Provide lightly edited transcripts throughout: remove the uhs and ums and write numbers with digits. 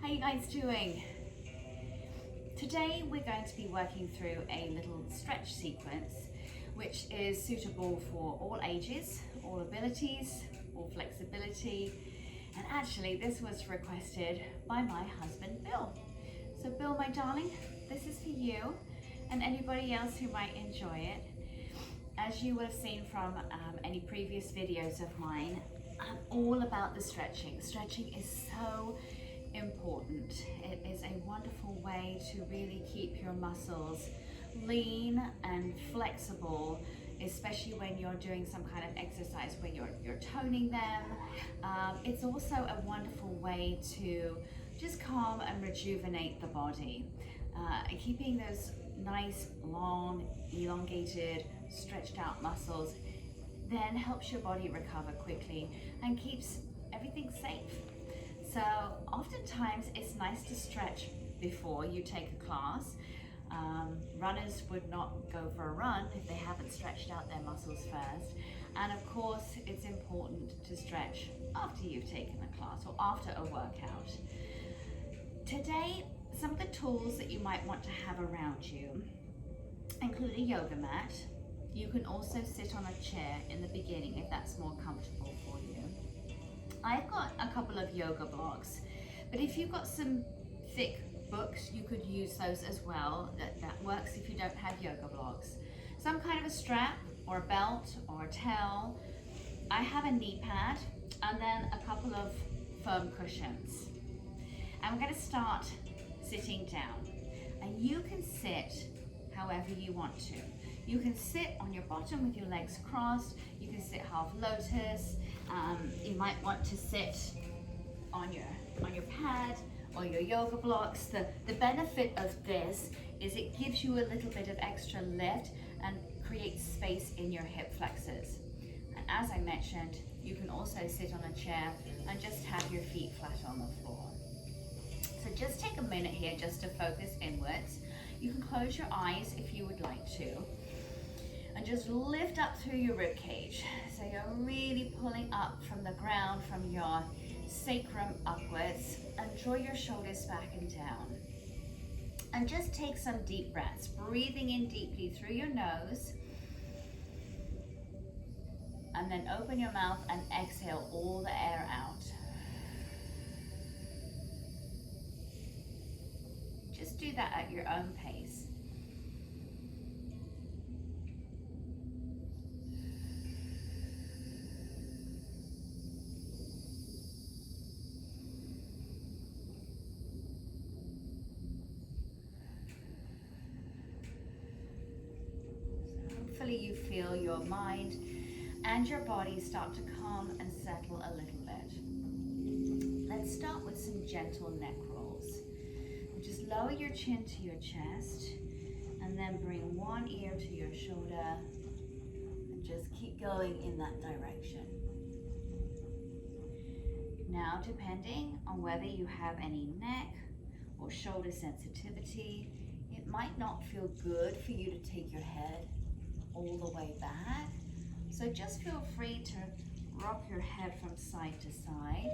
How you guys doing? Today we're going to be working through a little stretch sequence which is suitable for all ages, all abilities, all flexibility, and actually this was requested by my husband Bill. So Bill, my darling, this is for you and anybody else who might enjoy it. As you would have seen from any previous videos of mine, I'm all about the stretching. Stretching is so important. It is a wonderful way to really keep your muscles lean and flexible, especially when you're doing some kind of exercise where you're toning them. It's also a wonderful way to just calm and rejuvenate the body. Keeping those nice, long, elongated, stretched out muscles then helps your body recover quickly and keeps everything safe. So oftentimes it's nice to stretch before you take a class. Runners would not go for a run if they haven't stretched out their muscles first. And of course, it's important to stretch after you've taken a class or after a workout. Today, some of the tools that you might want to have around you include a yoga mat. You can also sit on a chair in the beginning if that's more comfortable for you. I've got a couple of yoga blocks, but if you've got some thick books, you could use those as well. That works if you don't have yoga blocks. Some kind of a strap or a belt or a towel. I have a knee pad and then a couple of firm cushions. And we're going to start sitting down. And you can sit however you want to. You can sit on your bottom with your legs crossed. You can sit half lotus. You might want to sit on your pad or your yoga blocks. The benefit of this is it gives you a little bit of extra lift and creates space in your hip flexors. And as I mentioned, you can also sit on a chair and just have your feet flat on the floor. So just take a minute here just to focus inwards. You can close your eyes if you would like to. And just lift up through your rib cage. So you're really pulling up from the ground, from your sacrum upwards, and draw your shoulders back and down. And just take some deep breaths, breathing in deeply through your nose. And then open your mouth and exhale all the air out. Just do that at your own pace. Hopefully you feel your mind and your body start to calm and settle a little bit. Let's start with some gentle neck rolls. Just lower your chin to your chest and then bring one ear to your shoulder and just keep going in that direction. Now, depending on whether you have any neck or shoulder sensitivity, it might not feel good for you to take your head all the way back. So just feel free to rock your head from side to side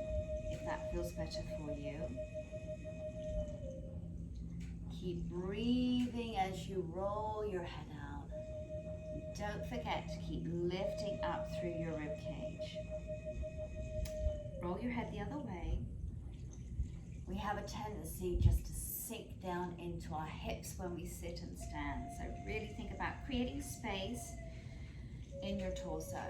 if that feels better for you. Keep breathing as you roll your head out. Don't forget to keep lifting up through your rib cage. Roll your head the other way. We have a tendency just to sink down into our hips when we sit and stand. So really think about creating space in your torso.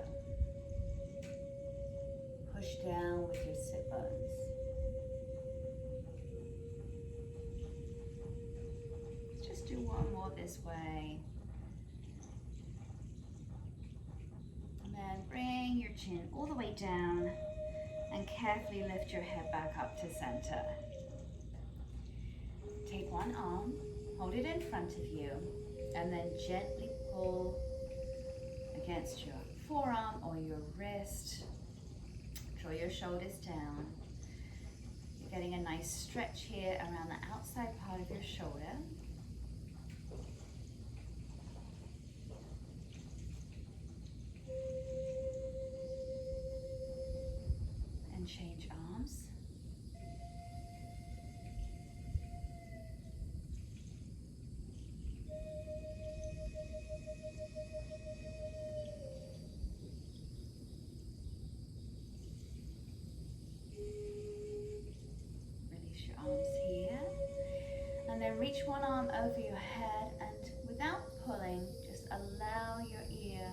Push down with your sit bones. Just do one more this way. And then bring your chin all the way down and carefully lift your head back up to center. Take one arm, hold it in front of you, and then gently pull against your forearm or your wrist. Draw your shoulders down. You're getting a nice stretch here around the outside part of your shoulder. And change arms. reach one arm over your head and without pulling, just allow your ear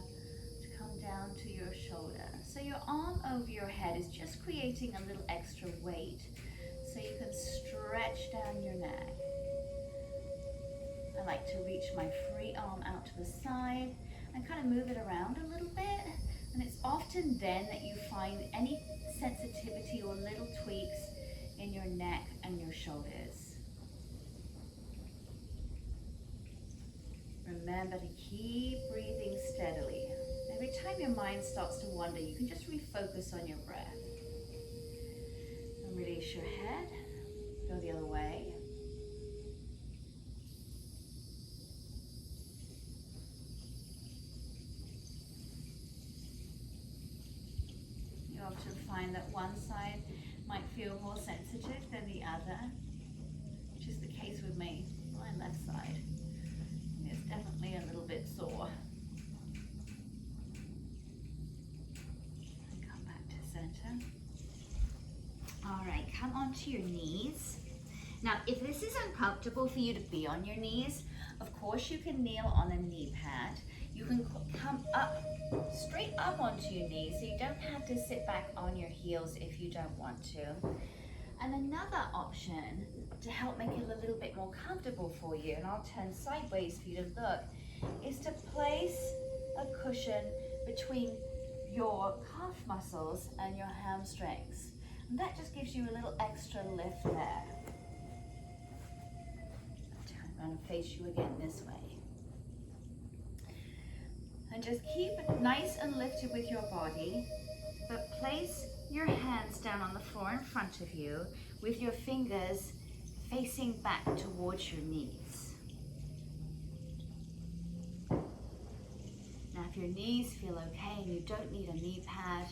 to come down to your shoulder. So your arm over your head is just creating a little extra weight so you can stretch down your neck. I like to reach my free arm out to the side and kind of move it around a little bit. And it's often then that you find any sensitivity or little tweaks in your neck and your shoulders. Remember to keep breathing steadily. Every time your mind starts to wander, you can just refocus on your breath. And release your head, go the other way. You often find that one side might feel more sensitive than the other, which is the case with me. My left side is definitely a little bit sore. And come back to center. All right, come onto your knees. Now, if this is uncomfortable for you to be on your knees, of course you can kneel on a knee pad. You can come up, straight up onto your knees, so you don't have to sit back on your heels if you don't want to. And another option to help make it a little bit more comfortable for you, and I'll turn sideways for you to look, is to place a cushion between your calf muscles and your hamstrings. And that just gives you a little extra lift there. I'll turn around and face you again this way. And just keep it nice and lifted with your body, but place your hands down on the floor in front of you with your fingers facing back towards your knees. Now, if your knees feel okay and you don't need a knee pad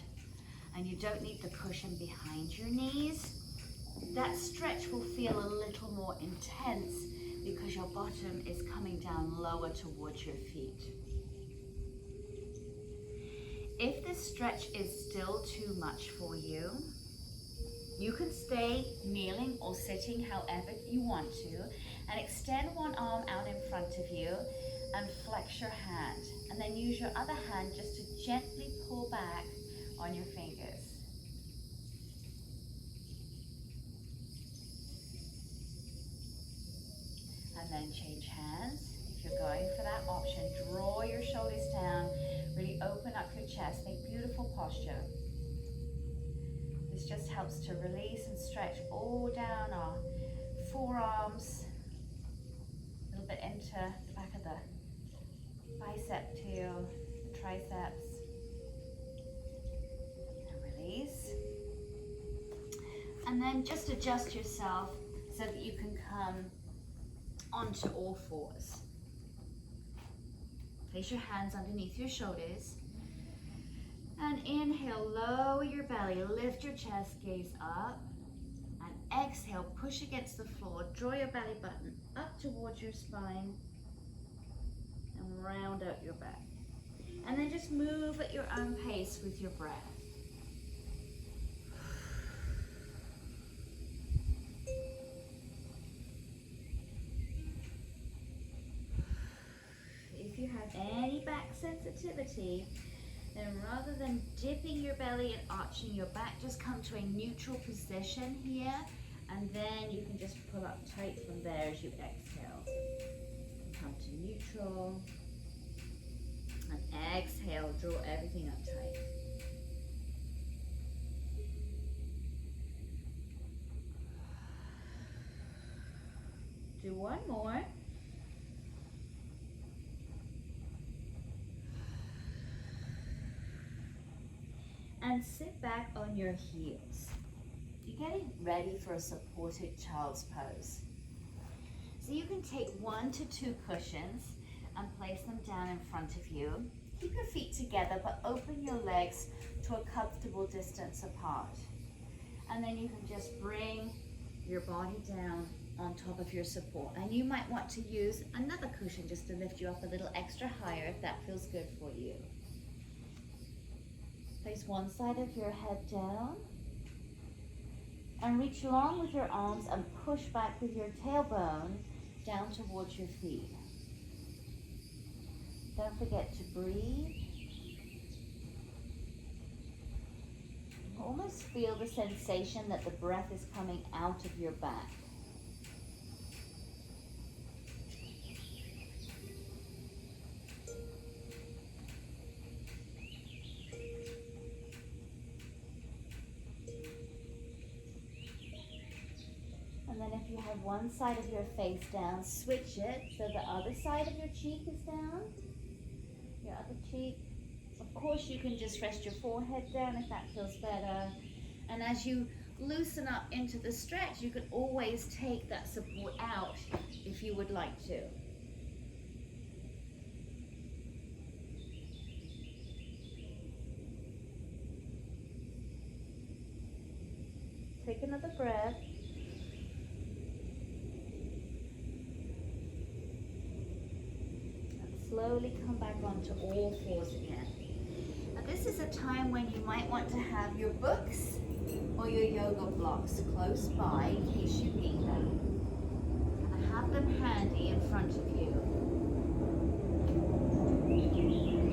and you don't need the cushion behind your knees, that stretch will feel a little more intense because your bottom is coming down lower towards your feet. If this stretch is still too much for you, you can stay kneeling or sitting however you want to, and extend one arm out in front of you and flex your hand. And then use your other hand just to gently pull back on your fingers. And then change hands. If you're going for that option, draw your shoulders down, really open up your chest, make beautiful posture. This just helps to release and stretch all down our forearms, a little bit into the back of the bicep to the triceps. And release. And then just adjust yourself so that you can come onto all fours. Place your hands underneath your shoulders. And inhale, lower your belly, lift your chest, gaze up. And exhale, push against the floor, draw your belly button up towards your spine. And round out your back. And then just move at your own pace with your breath. If you have any back sensitivity, then rather than dipping your belly and arching your back, just come to a neutral position here, and then you can just pull up tight from there as you exhale. Come to neutral, and exhale, draw everything up tight. Do one more. And sit back on your heels. You're getting ready for a supported child's pose. So you can take 1 to 2 cushions and place them down in front of you. Keep your feet together, but open your legs to a comfortable distance apart. And then you can just bring your body down on top of your support. And you might want to use another cushion just to lift you up a little extra higher if that feels good for you. Place one side of your head down and reach long with your arms and push back with your tailbone down towards your feet. Don't forget to breathe. Almost feel the sensation that the breath is coming out of your back. And then if you have one side of your face down, switch it so the other side of your cheek is down. Your other cheek. Of course, you can just rest your forehead down if that feels better. And as you loosen up into the stretch, you can always take that support out if you would like to. Take another breath. And slowly come back onto all fours again. Now this is a time when you might want to have your books or your yoga blocks close by in case you need them. And have them handy in front of you.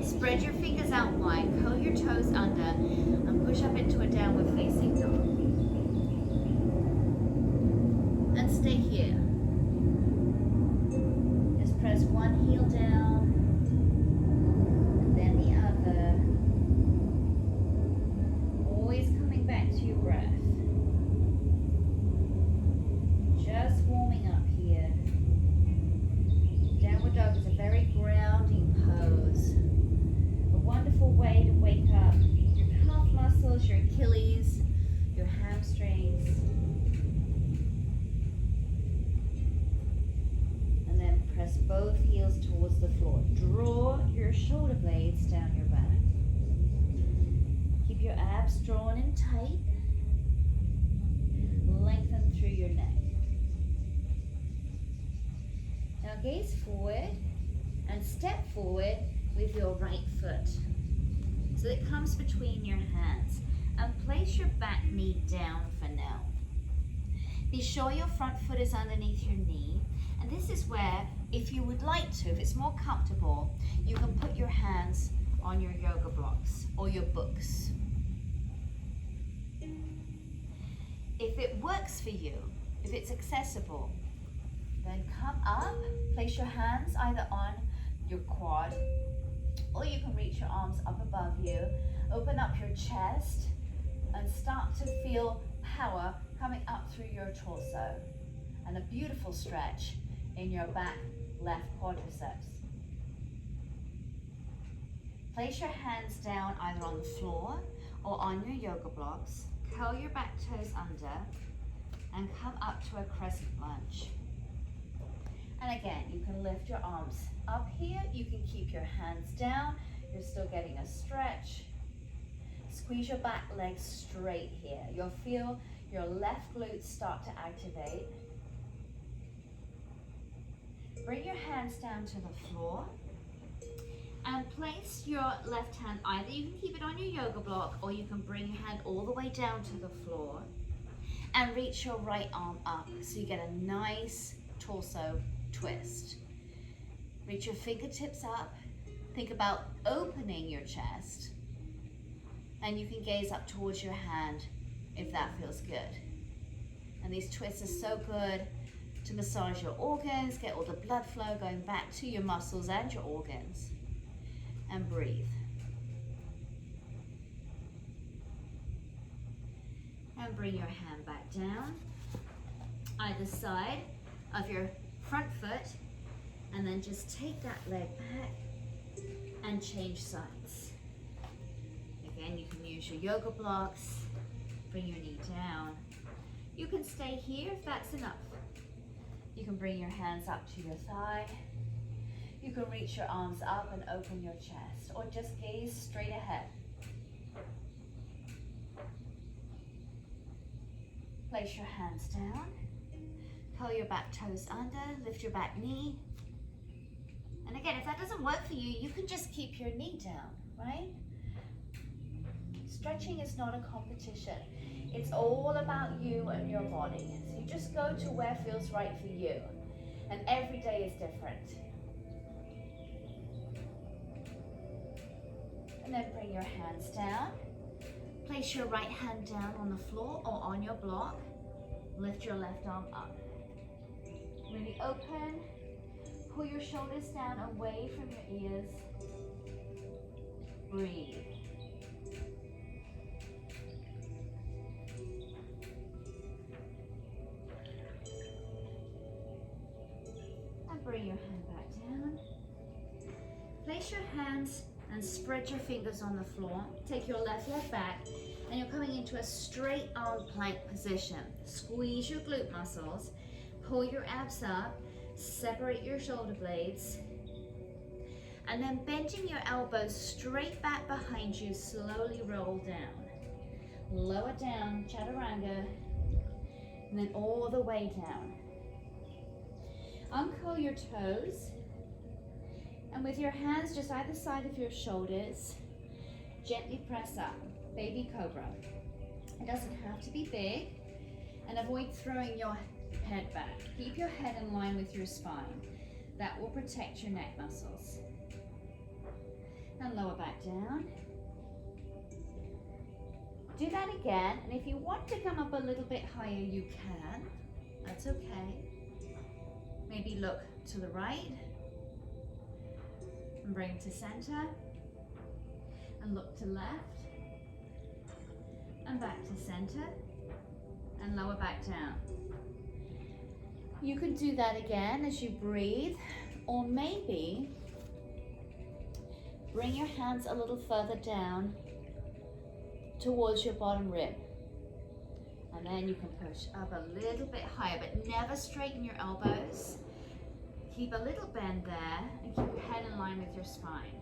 Spread your fingers out wide, curl your toes under, and push up into a downward facing dog. And stay here. Just press one heel down, and then the other. Always coming back to your breath. Just warming up here. Downward dog is a very grounding pose. A wonderful way to wake up your calf muscles, your Achilles, your hamstrings. And then press both heels towards the floor. Draw your shoulder blades down your back. Keep your abs drawn in tight. Lengthen through your neck. Now gaze forward and step forward with your right foot. So it comes between your hands. And place your back knee down for now. Be sure your front foot is underneath your knee. And this is where, if you would like to, if it's more comfortable, you can put your hands on your yoga blocks or your books. If it works for you, if it's accessible, then come up, place your hands either on your quad, or you can reach your arms up above you. Open up your chest and start to feel power coming up through your torso. And a beautiful stretch in your back left quadriceps. Place your hands down either on the floor or on your yoga blocks. Curl your back toes under and come up to a crescent lunge. And again, you can lift your arms up here. You can keep your hands down. You're still getting a stretch. Squeeze your back legs straight here. You'll feel your left glutes start to activate. Bring your hands down to the floor and place your left hand, either you can keep it on your yoga block or you can bring your hand all the way down to the floor and reach your right arm up so you get a nice torso twist. Reach your fingertips up. Think about opening your chest, and you can gaze up towards your hand if that feels good. And these twists are so good to massage your organs, get all the blood flow going back to your muscles and your organs. And breathe. And bring your hand back down, either side of your front foot, and then just take that leg back and change sides. Again, you can use your yoga blocks, bring your knee down. You can stay here if that's enough. You can bring your hands up to your thigh. You can reach your arms up and open your chest, or just gaze straight ahead. Place your hands down. Curl your back toes under, lift your back knee. And again, if that doesn't work for you, you can just keep your knee down, right? Stretching is not a competition. It's all about you and your body. So you just go to where feels right for you. And every day is different. And then bring your hands down. Place your right hand down on the floor or on your block. Lift your left arm up. Really open. Pull your shoulders down away from your ears. Breathe. And bring your hand back down. Place your hands and spread your fingers on the floor. Take your left leg back and you're coming into a straight arm plank position. Squeeze your glute muscles, pull your abs up, separate your shoulder blades, and then bending your elbows straight back behind you, slowly roll down. Lower down, chaturanga, and then all the way down. Uncurl your toes. And with your hands just either side of your shoulders, gently press up, baby cobra. It doesn't have to be big, and avoid throwing your head back. Keep your head in line with your spine. That will protect your neck muscles. And lower back down. Do that again, and if you want to come up a little bit higher, you can. That's okay. Maybe look to the right. And bring to center, and look to left, and back to center, and lower back down. You can do that again as you breathe, or maybe bring your hands a little further down towards your bottom rib. And then you can push up a little bit higher, but never straighten your elbows. Keep a little bend there and keep your head in line with your spine.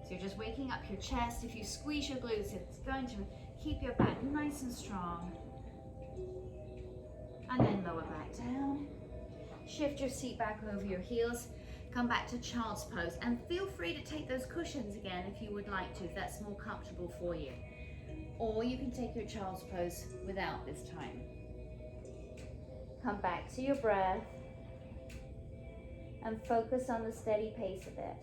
So you're just waking up your chest. If you squeeze your glutes, it's going to keep your back nice and strong. And then lower back down. Shift your seat back over your heels. Come back to child's pose. And feel free to take those cushions again if you would like to, if that's more comfortable for you. Or you can take your child's pose without this time. Come back to your breath. And focus on the steady pace of it.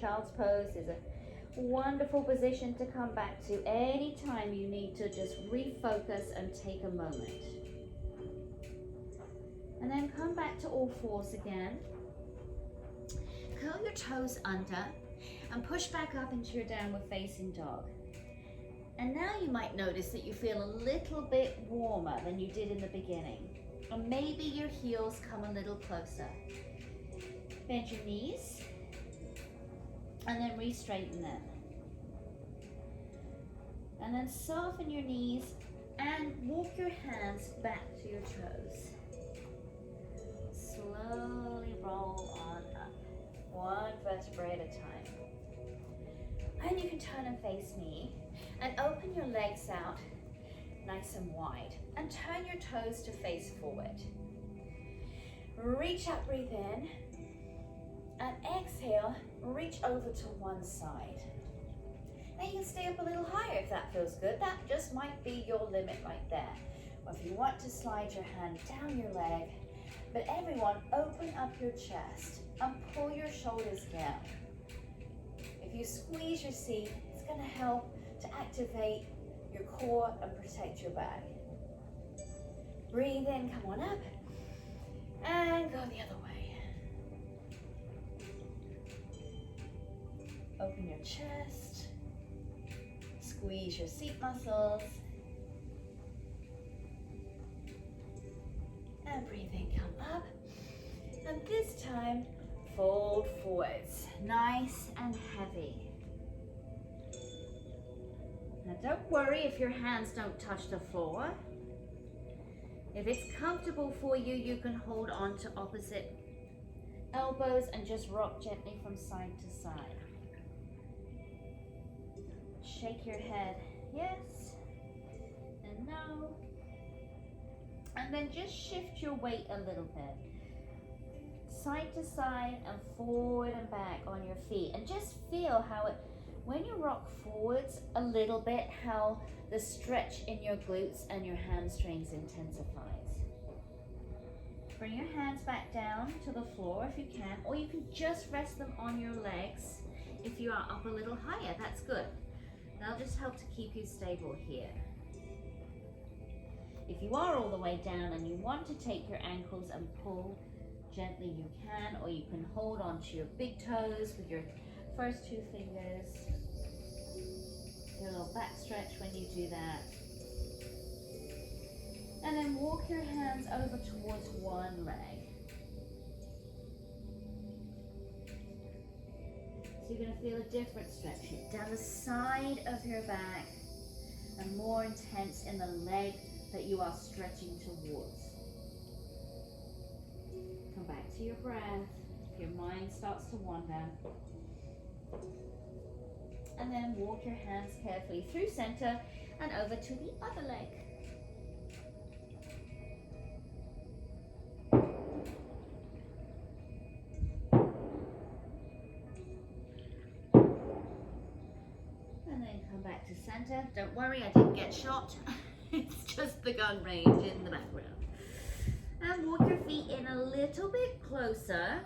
Child's pose is a wonderful position to come back to anytime you need to just refocus and take a moment. And then come back to all fours again. Curl your toes under and push back up into your downward facing dog. And now you might notice that you feel a little bit warmer than you did in the beginning. Or maybe your heels come a little closer. Bend your knees and then re-straighten them. And then soften your knees and walk your hands back to your toes. Slowly roll on up, one vertebrae at a time. And you can turn and face me. And open your legs out nice and wide. And turn your toes to face forward. Reach up, breathe in. And exhale, reach over to one side. Now you can stay up a little higher if that feels good. That just might be your limit right there. Or if you want to slide your hand down your leg. But everyone, open up your chest and pull your shoulders down. If you squeeze your seat, it's going to help to activate your core and protect your back. Breathe in, come on up, and go the other way. Open your chest, squeeze your seat muscles, and breathe in, come up, and this time, fold forwards, nice and heavy. Now don't worry if your hands don't touch the floor. If it's comfortable for you, you can hold on to opposite elbows and just rock gently from side to side. Shake your head, yes and no. And then just shift your weight a little bit. Side to side and forward and back on your feet. And just feel how it when you rock forwards a little bit, how the stretch in your glutes and your hamstrings intensifies. Bring your hands back down to the floor if you can, or you can just rest them on your legs. If you are up a little higher, that's good. That'll just help to keep you stable here. If you are all the way down and you want to take your ankles and pull gently, you can, or you can hold onto your big toes with your first two fingers. Get a little back stretch when you do that. And then walk your hands over towards one leg. So you're going to feel a different stretch here, down the side of your back and more intense in the leg that you are stretching towards. Come back to your breath if your mind starts to wander. And then walk your hands carefully through center and over to the other leg. And then come back to center. Don't worry, I didn't get shot. It's just the gun range in the background. And walk your feet in a little bit closer,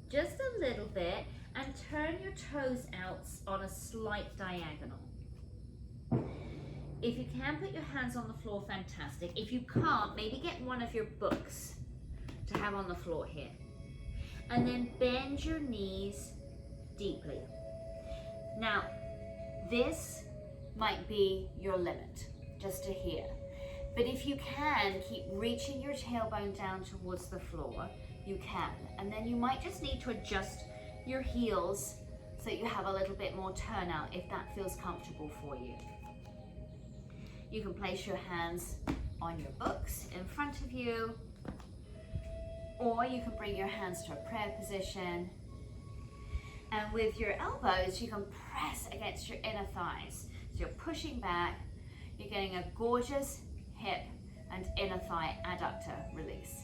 just a little bit, and turn your toes out on a slight diagonal. If you can put your hands on the floor, fantastic. If you can't, maybe get one of your books to have on the floor here. And then bend your knees deeply. Now, this might be your limit, just to here. But if you can, keep reaching your tailbone down towards the floor, you can. And then you might just need to adjust your heels so that you have a little bit more turnout if that feels comfortable for you. You can place your hands on your books in front of you, or you can bring your hands to a prayer position. And with your elbows, you can press against your inner thighs. So you're pushing back, you're getting a gorgeous hip and inner thigh adductor release.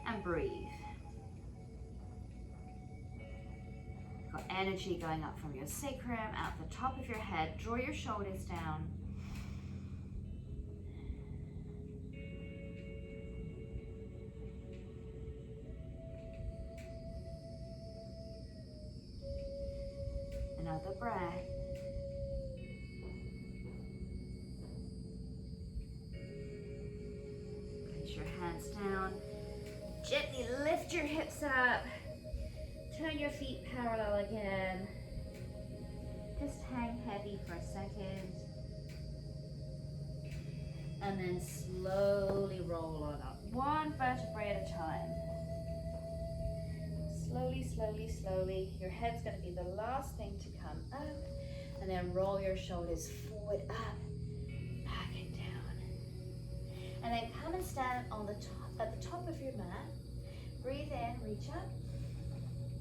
And breathe. Got energy going up from your sacrum, out the top of your head. Draw your shoulders down. Another breath. Place your hands down. Gently lift your hips up. Turn your feet parallel again. Just hang heavy for a second. And then slowly roll on up. One vertebrae at a time. Slowly, slowly, slowly. Your head's going to be the last thing to come up. And then roll your shoulders forward, up, back and down. And then come and stand on the top, at the top of your mat. Breathe in, reach up.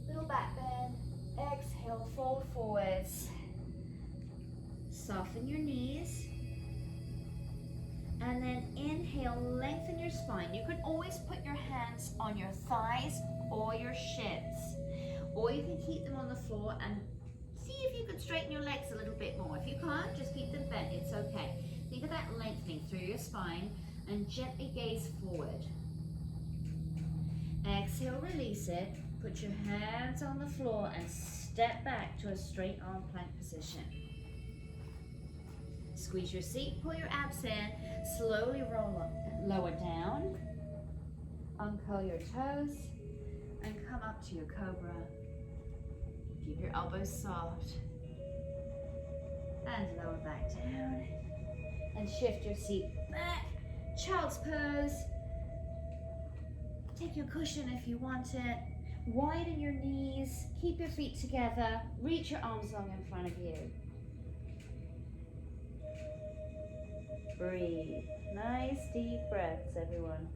Little back bend. Exhale, fold forwards. Soften your knees. And then inhale, lengthen your spine. You can always put your hands on your thighs or your shins. Or you can keep them on the floor and see if you can straighten your legs a little bit more. If you can't, just keep them bent, it's okay. Think of that lengthening through your spine and gently gaze forward. Exhale, release it. Put your hands on the floor and step back to a straight arm plank position. Squeeze your seat, pull your abs in, slowly roll up, lower down, uncurl your toes, and come up to your cobra. Keep your elbows soft, and lower back down, and shift your seat back, child's pose. Take your cushion if you want it, widen your knees, keep your feet together, reach your arms long in front of you. Breathe. Nice deep breaths, everyone.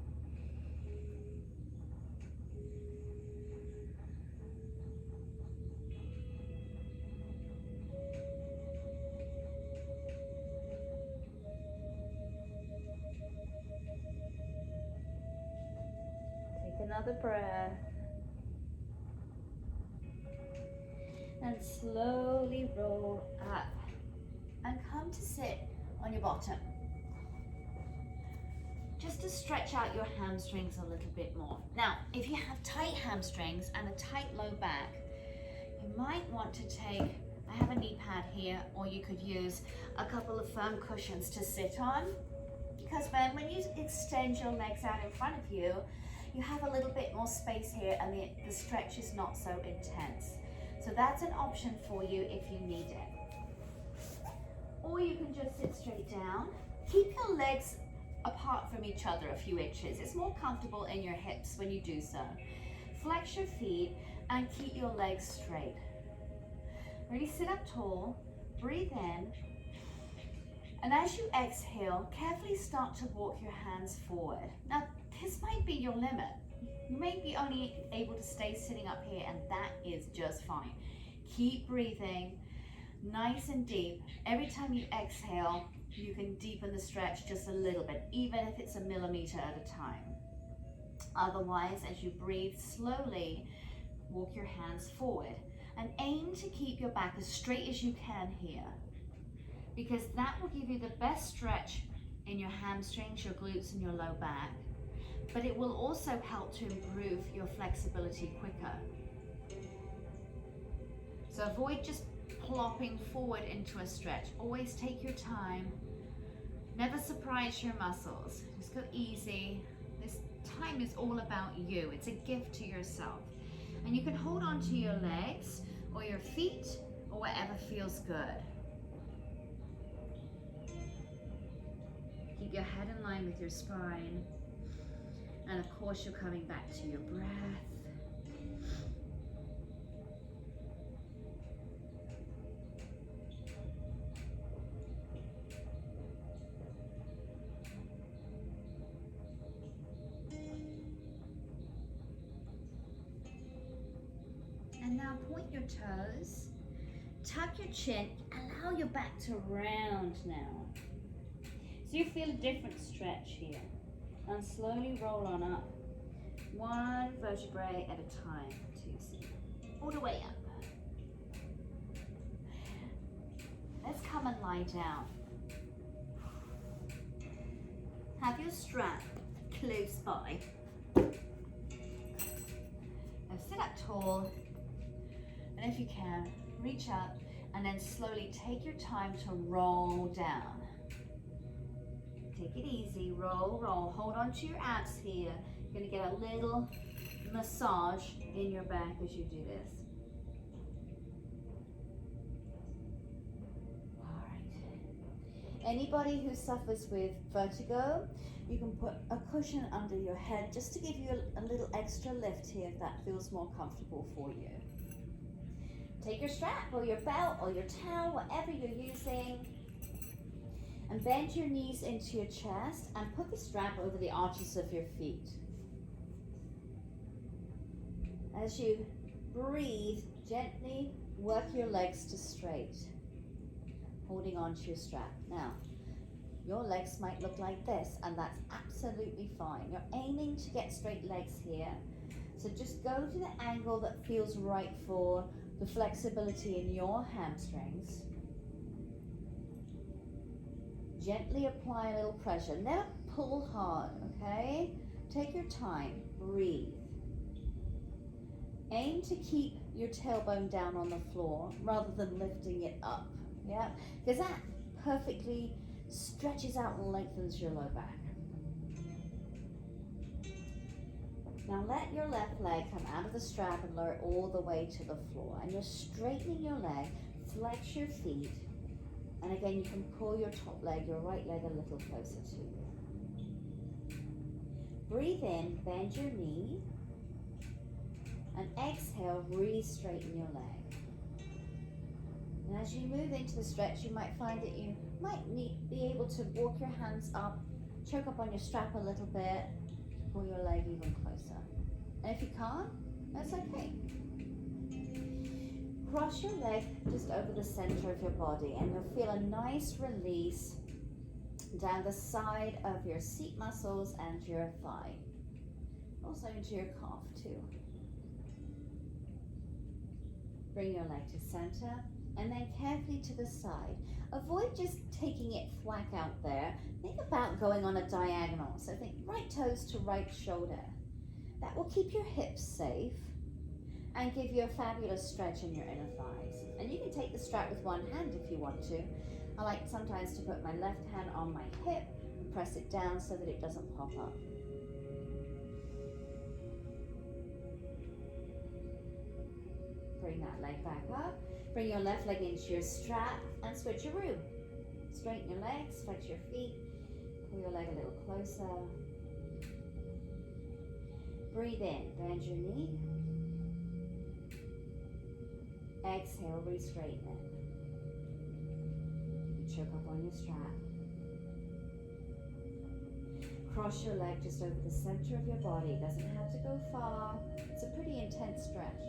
Take another breath. And slowly roll up and come to sit on your bottom. Just to stretch out your hamstrings a little bit more. Now, if you have tight hamstrings and a tight low back, you might want to take, I have a knee pad here, or you could use a couple of firm cushions to sit on. Because when you extend your legs out in front of you, you have a little bit more space here and the stretch is not so intense. So that's an option for you if you need it. Or you can just sit straight down. Keep your legs apart from each other a few inches. It's more comfortable in your hips when you do so. Flex your feet and keep your legs straight. Really sit up tall, breathe in, and as you exhale, carefully start to walk your hands forward. Now, this might be your limit. You may be only able to stay sitting up here, and that is just fine. Keep breathing nice and deep. Every time you exhale, you can deepen the stretch just a little bit, even if it's a millimeter at a time. Otherwise, as you breathe slowly, walk your hands forward and aim to keep your back as straight as you can here, because that will give you the best stretch in your hamstrings, your glutes, and your low back, but it will also help to improve your flexibility quicker. So avoid just plopping forward into a stretch. Always take your time. Never surprise your muscles. Just go easy. This time is all about you. It's a gift to yourself. And you can hold on to your legs or your feet or whatever feels good. Keep your head in line with your spine. And of course, you're coming back to your breath. And now point your toes, tuck your chin, allow your back to round now. So you feel a different stretch here. And slowly roll on up, one vertebrae at a time, all the way up. Let's come and lie down. Have your strap close by. Now sit up tall, and if you can, reach up and then slowly take your time to roll down. Take it easy, roll, roll. Hold on to your abs here. You're gonna get a little massage in your back as you do this. All right. Anybody who suffers with vertigo, you can put a cushion under your head just to give you a little extra lift here if that feels more comfortable for you. Take your strap or your belt or your towel, whatever you're using, and bend your knees into your chest and put the strap over the arches of your feet. As you breathe, gently work your legs to straight, holding on to your strap. Now, your legs might look like this, and that's absolutely fine. You're aiming to get straight legs here, so just go to the angle that feels right for the flexibility in your hamstrings. Gently apply a little pressure. Never pull hard, okay? Take your time, breathe. Aim to keep your tailbone down on the floor rather than lifting it up, yeah? Because that perfectly stretches out and lengthens your low back. Now let your left leg come out of the strap and lower it all the way to the floor. And you're straightening your leg, flex your feet, and again you can pull your top leg, your right leg a little closer to you. Breathe in, bend your knee, and exhale, really straighten your leg. And as you move into the stretch, you might find that you might be able to walk your hands up, choke up on your strap a little bit, pull your leg even closer. And if you can't, that's okay. Cross your leg just over the center of your body, and you'll feel a nice release down the side of your seat muscles and your thigh. Also into your calf too. Bring your leg to center and then carefully to the side. Avoid just taking it thwack out there. Think about going on a diagonal. So think right toes to right shoulder. That will keep your hips safe and give you a fabulous stretch in your inner thighs. And you can take the strap with one hand if you want to. I like sometimes to put my left hand on my hip and press it down so that it doesn't pop up. Bring that leg back up. Bring your left leg into your strap and switcheroo. Straighten your legs, flex your feet, pull your leg a little closer. Breathe in, bend your knee. Exhale, re-straighten it. Choke up on your strap. Cross your leg just over the center of your body. It doesn't have to go far. It's a pretty intense stretch.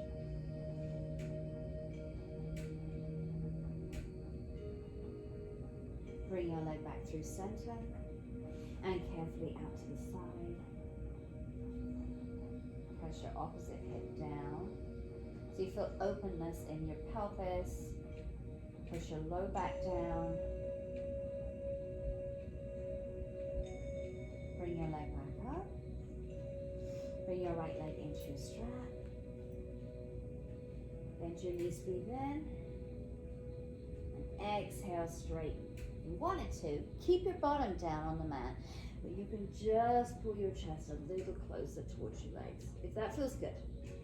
Bring your leg back through center and carefully out to the side. Press your opposite hip down so you feel openness in your pelvis. Push your low back down. Bring your leg back up. Bring your right leg into your strap. Bend your knees, breathe in. And exhale, straighten. If you wanted to, keep your bottom down on the mat, but you can just pull your chest a little closer towards your legs. If that feels good,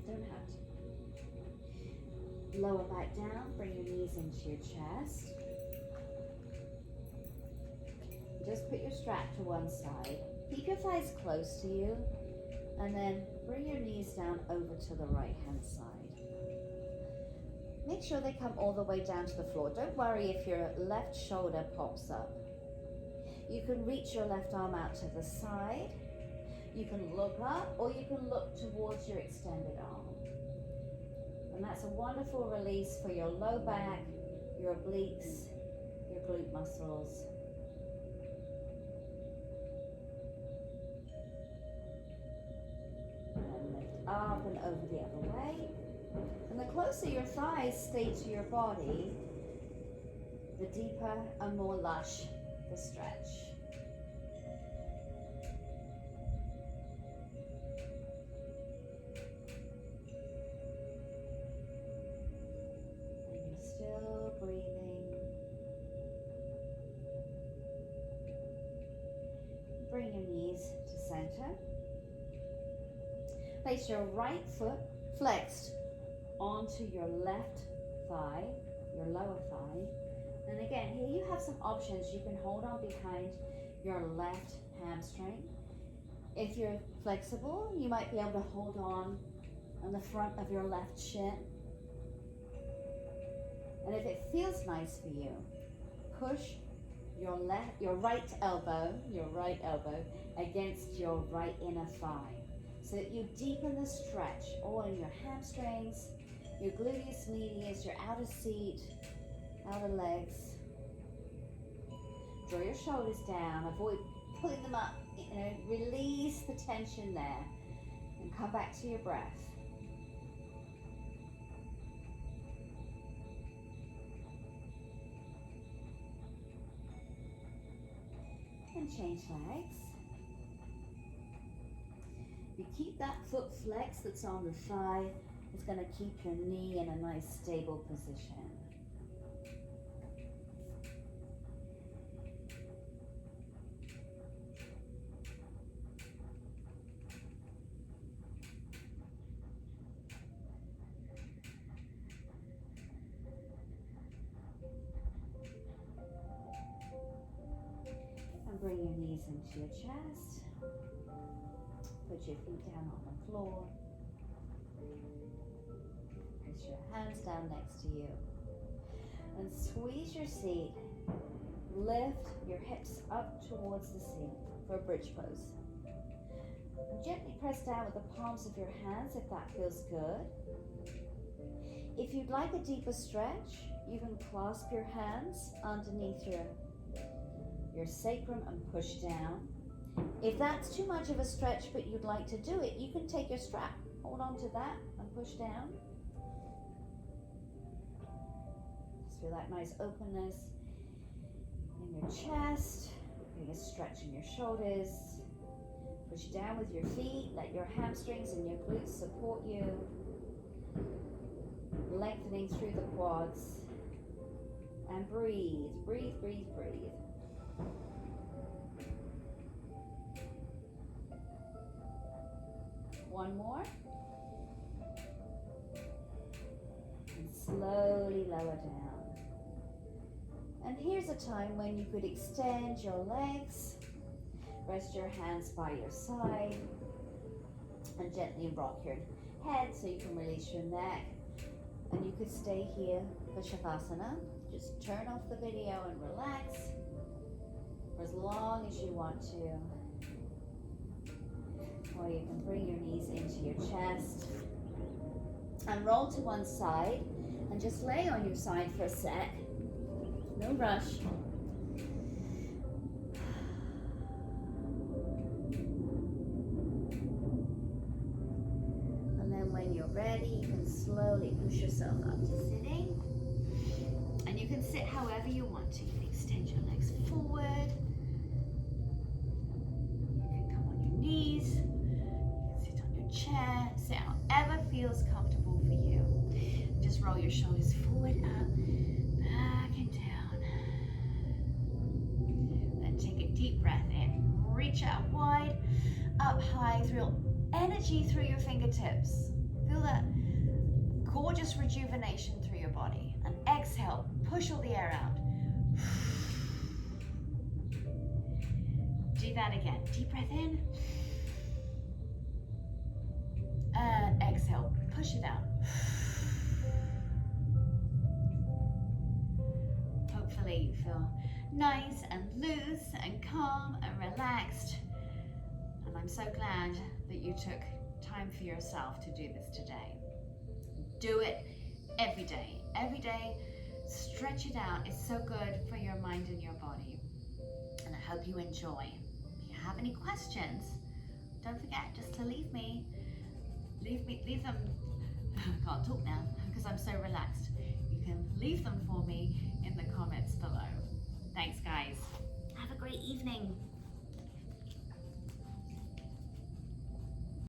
don't have to. Lower back down, bring your knees into your chest. Just put your strap to one side. Keep your thighs close to you, and then bring your knees down over to the right hand side. Make sure they come all the way down to the floor. Don't worry if your left shoulder pops up. You can reach your left arm out to the side. You can look up, or you can look towards your extended arm. And that's a wonderful release for your low back, your obliques, your glute muscles. And lift up and over the other way. And the closer your thighs stay to your body, the deeper and more lush the stretch. And you're still breathing. Bring your knees to center. Place your right foot flexed onto your left thigh, your lower thigh. And again, here you have some options. You can hold on behind your left hamstring. If you're flexible, you might be able to hold on the front of your left shin. And if it feels nice for you, push your right elbow against your right inner thigh, so that you deepen the stretch all in your hamstrings, your gluteus medius, your outer seat, outer legs. Draw your shoulders down, avoid pulling them up, release the tension there, and come back to your breath. And change legs. You keep that foot flex that's on the thigh. It's going to keep your knee in a nice stable position. And bring your knees into your chest. Put your feet down on the floor. Place your hands down next to you. And squeeze your seat. Lift your hips up towards the seat for a bridge pose. And gently press down with the palms of your hands if that feels good. If you'd like a deeper stretch, you can clasp your hands underneath your sacrum and push down. If that's too much of a stretch but you'd like to do it, you can take your strap, hold on to that and push down. Feel that nice openness in your chest. Getting a stretch in your shoulders. Push down with your feet. Let your hamstrings and your glutes support you. Lengthening through the quads. And breathe, breathe, breathe, breathe. One more. And slowly lower down. And here's a time when you could extend your legs, rest your hands by your side, and gently rock your head so you can release your neck. And you could stay here for Shavasana. Just turn off the video and relax for as long as you want to. Or you can bring your knees into your chest and roll to one side and just lay on your side for a sec. No rush. And then when you're ready, you can slowly push yourself up to sitting. And you can sit however you want to. You can extend your legs forward. You can come on your knees. Chair, sit however feels comfortable for you. Just roll your shoulders forward, up, back and down. Then take a deep breath in. Reach out wide, up high, feel energy through your fingertips. Feel that gorgeous rejuvenation through your body. And exhale, push all the air out. Do that again. Deep breath in. And exhale, push it out. Hopefully you feel nice and loose and calm and relaxed. And I'm so glad that you took time for yourself to do this today. Do it every day. Every day, stretch it out. It's so good for your mind and your body. And I hope you enjoy. If you have any questions, don't forget just to leave them, I can't talk now because I'm so relaxed. You can leave them for me in the comments below. Thanks guys. Have a great evening.